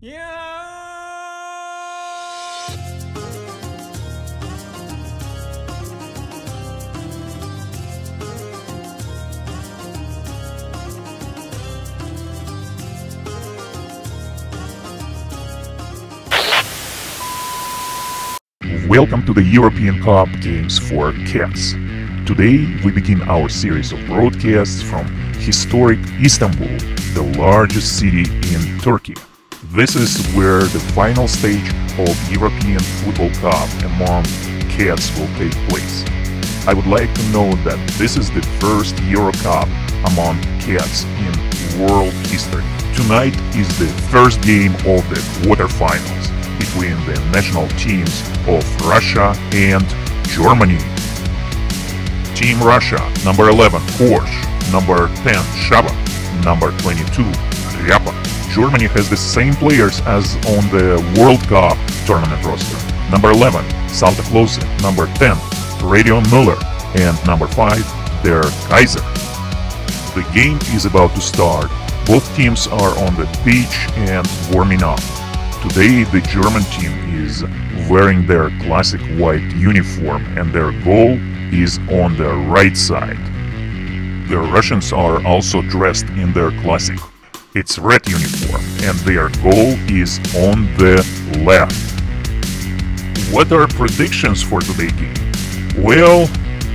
Welcome to the European Cup games for cats. Today we begin our series of broadcasts from historic Istanbul, the largest city in Turkey. This is where the final stage of European Football Cup among cats will take place. I would like to note that this is the first Euro Cup among cats in world history. Tonight is the first game of the quarterfinals between the national teams of Russia and Germany. Team Russia, number 11, Korsh, number 10, Shaba, number 22, Ryapa. Germany has the same players as on the World Cup tournament roster. Number 11, Saltaklose, number 10, Radion Müller, and number 5, Der Kaiser. The game is about to start. Both teams are on the pitch and warming up. Today the German team is wearing their classic white uniform and their goal is on the right side. The Russians are also dressed in their classic. It's red uniform and their goal is on the left. What are predictions for today's game? Well,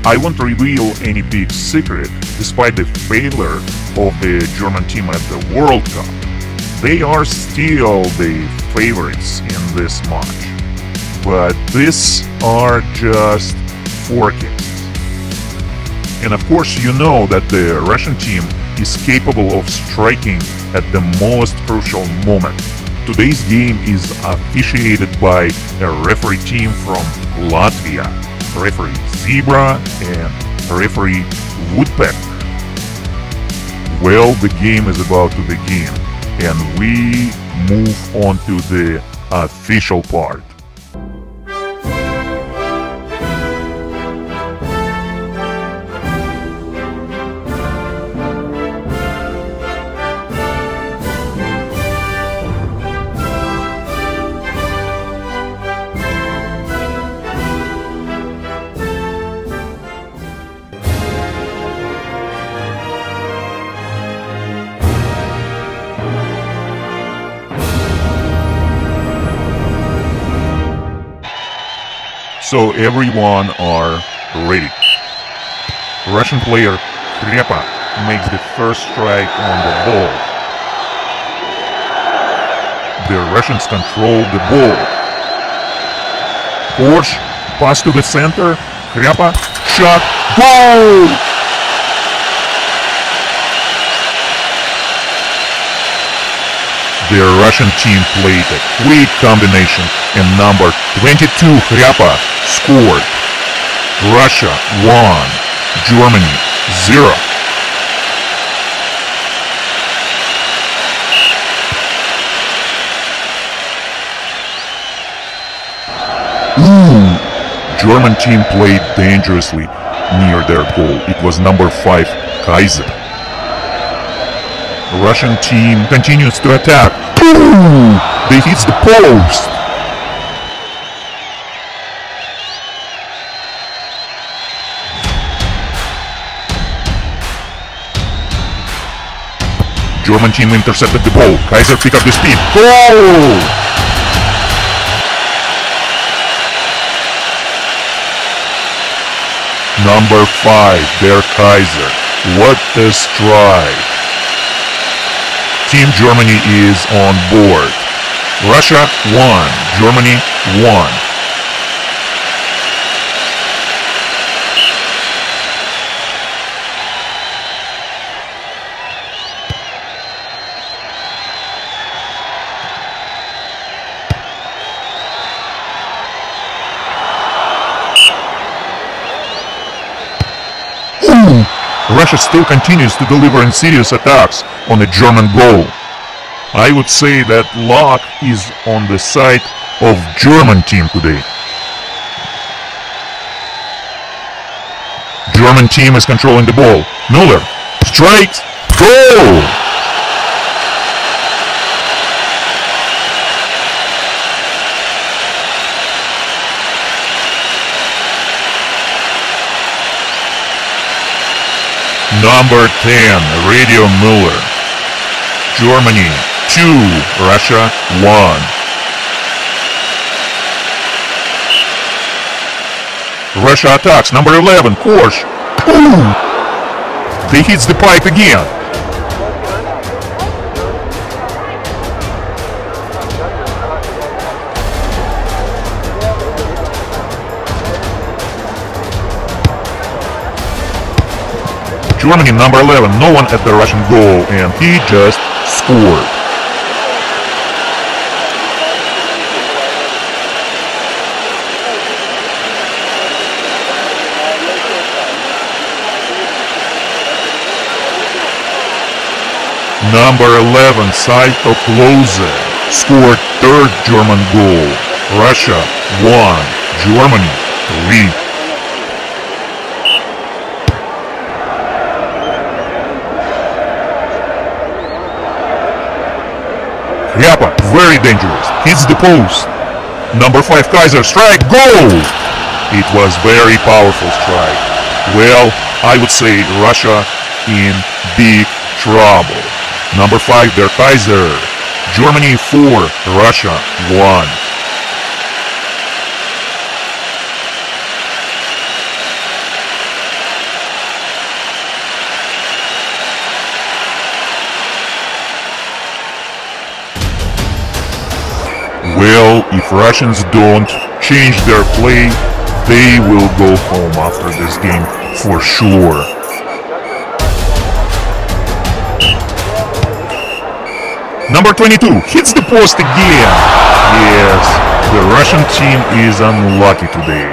I won't reveal any big secret despite the failure of the German team at the World Cup. They are still the favorites in this match, but these are just forecasts. And of course you know that the Russian team is capable of striking at the most crucial moment. Today's game is officiated by a referee team from Latvia, referee Zebra and referee Woodpecker. Well, the game is about to begin. And we move on to the official part. So everyone are ready. Russian player Ryapa makes the first strike on the ball. The Russians control the ball. Korsh, pass to the center. Ryapa, shot, goal! The Russian team played a quick combination and number 22 Ryapa scored. Russia 1, Germany 0. German team played dangerously near their goal. It was number 5 Kaiser. Russian team continues to attack. Boom! They hit the post. German team intercepted the ball. Kaiser picked up the speed. Goal! Number 5, Der Kaiser. What a strike! Team Germany is on board. Russia 1, Germany 1. Russia still continues to deliver in serious attacks on the German goal. I would say that luck is on the side of German team today. German team is controlling the ball. Müller strikes, goal! Number 10, Radio Müller. Germany 2, Russia 1. Russia attacks. Number 11, Korsh. Ooh! They hits the pipe again. Germany, number 11, no one at the Russian goal, and he just scored. Number 11, Chatons scored third German goal. Russia 1, Germany 3. Yapa, very dangerous, hits the post. Number 5, Kaiser, strike, goal! It was very powerful strike. Well, I would say Russia in big trouble. Number 5, Der Kaiser. Germany 4, Russia 1. Well, if Russians don't change their play, they will go home after this game for sure. Number 22 hits the post again. Yes, the Russian team is unlucky today.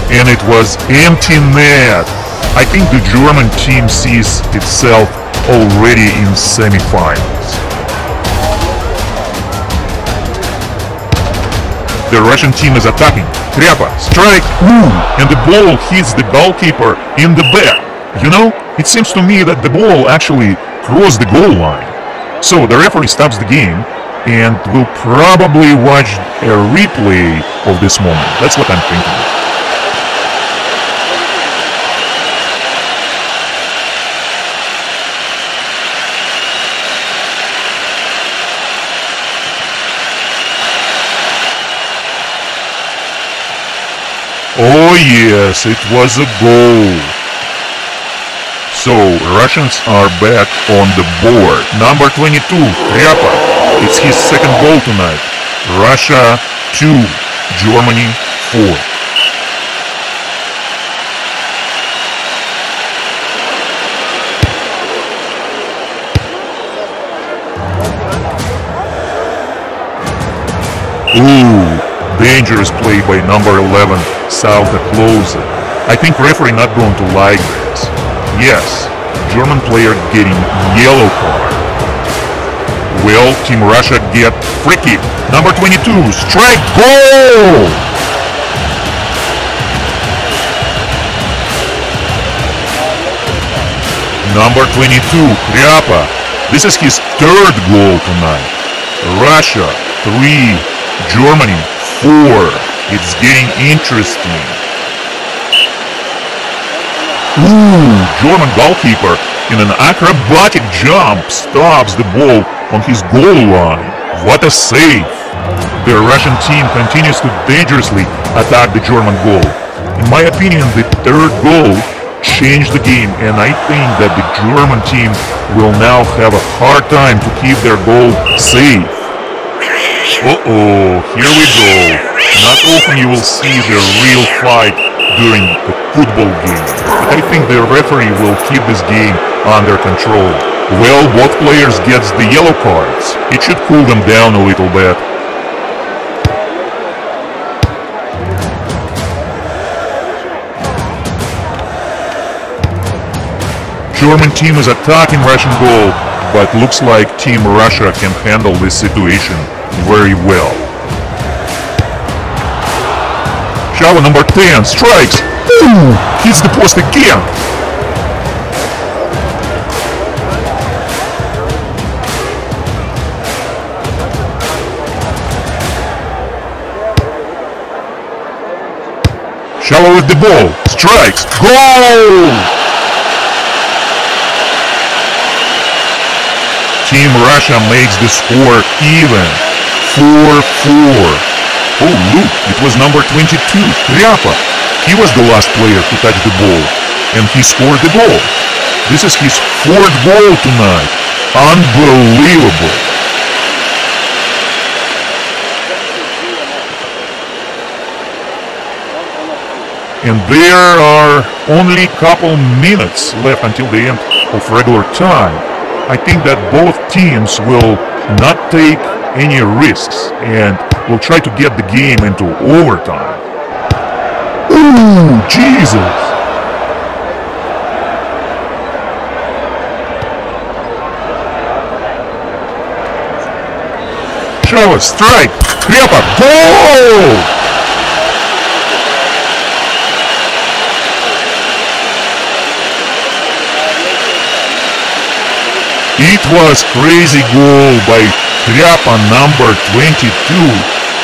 And it was empty net. I think the German team sees itself already in semifinals. The Russian team is attacking. Trяпа, strike, ooh, and the ball hits the goalkeeper in the back. You know, it seems to me that the ball actually crossed the goal line. So the referee stops the game and will probably watch a replay of this moment. That's what I'm thinking. Oh yes, it was a goal. So, Russians are back on the board. Number 22, Trяпа. It's his second goal tonight. Russia 2, Germany 4. Ooh, dangerous play by number 11, Chatons. I think referee not going to like this. Yes, German player getting yellow card. Will Team Russia get free kick? Number 22, strike, goal! Number 22, Trяпа. This is his third goal tonight. Russia 3, Germany 4. It's getting interesting. Ooh, German goalkeeper in an acrobatic jump stops the ball on his goal line. What a save! The Russian team continues to dangerously attack the German goal. In my opinion, the third goal changed the game, and I think that the German team will now have a hard time to keep their goal safe. Uh-oh, here we go. Not often you will see the real fight during a football game, but I think the referee will keep this game under control. Well, both players gets the yellow cards. It should cool them down a little bit. German team is attacking Russian goal, but looks like Team Russia can handle this situation very well. Shava number 10 strikes. Ooh, hits the post again. Shava with the ball, strikes, goal! Team Russia makes the score even. 4-4. Oh look, it was number 22, Ryapa. He was the last player to touch the ball, and he scored the goal. This is his 4th goal tonight. Unbelievable. And there are only a couple minutes left until the end of regular time. I think that both teams will not take any risks and will try to get the game into overtime. Ooh, Jesus! Show a strike! Kriepa, goal! It was crazy goal by Kriepa number 22.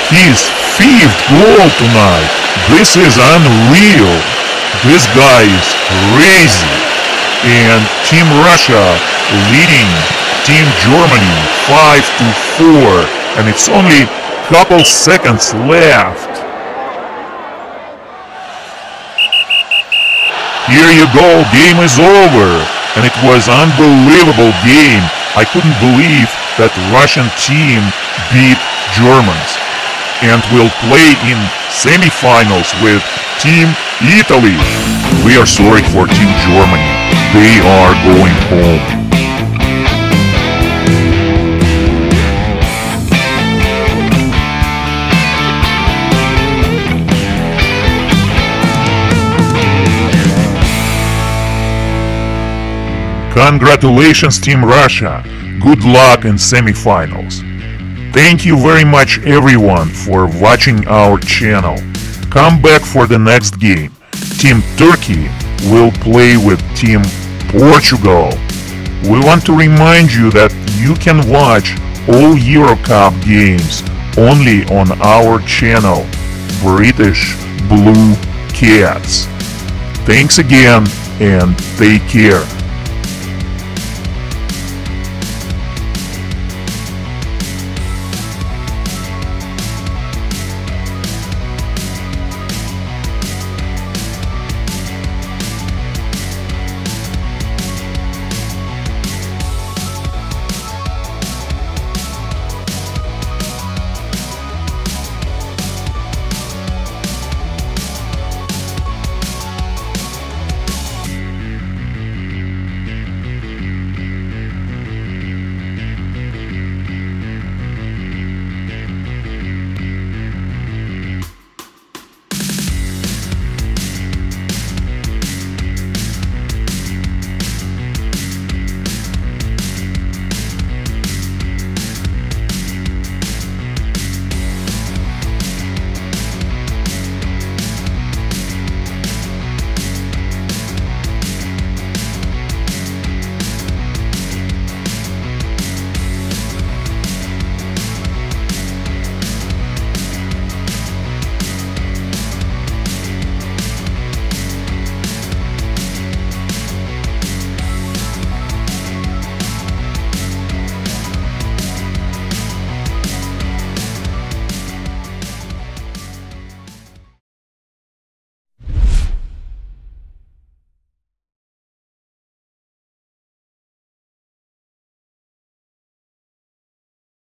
His 5th goal tonight. This is unreal. This guy is crazy. And Team Russia leading Team Germany 5-4. And it's only a couple seconds left. Here you go, game is over. And it was unbelievable game. I couldn't believe that Russian team beat Germans. And will play in semifinals with Team Italy. We are sorry for Team Germany. They are going home. Congratulations Team Russia, good luck in semifinals. Thank you very much everyone for watching our channel. Come back for the next game. Team Turkey will play with Team Portugal. We want to remind you that you can watch all Euro Cup games only on our channel, British Blue Cats. Thanks again and take care.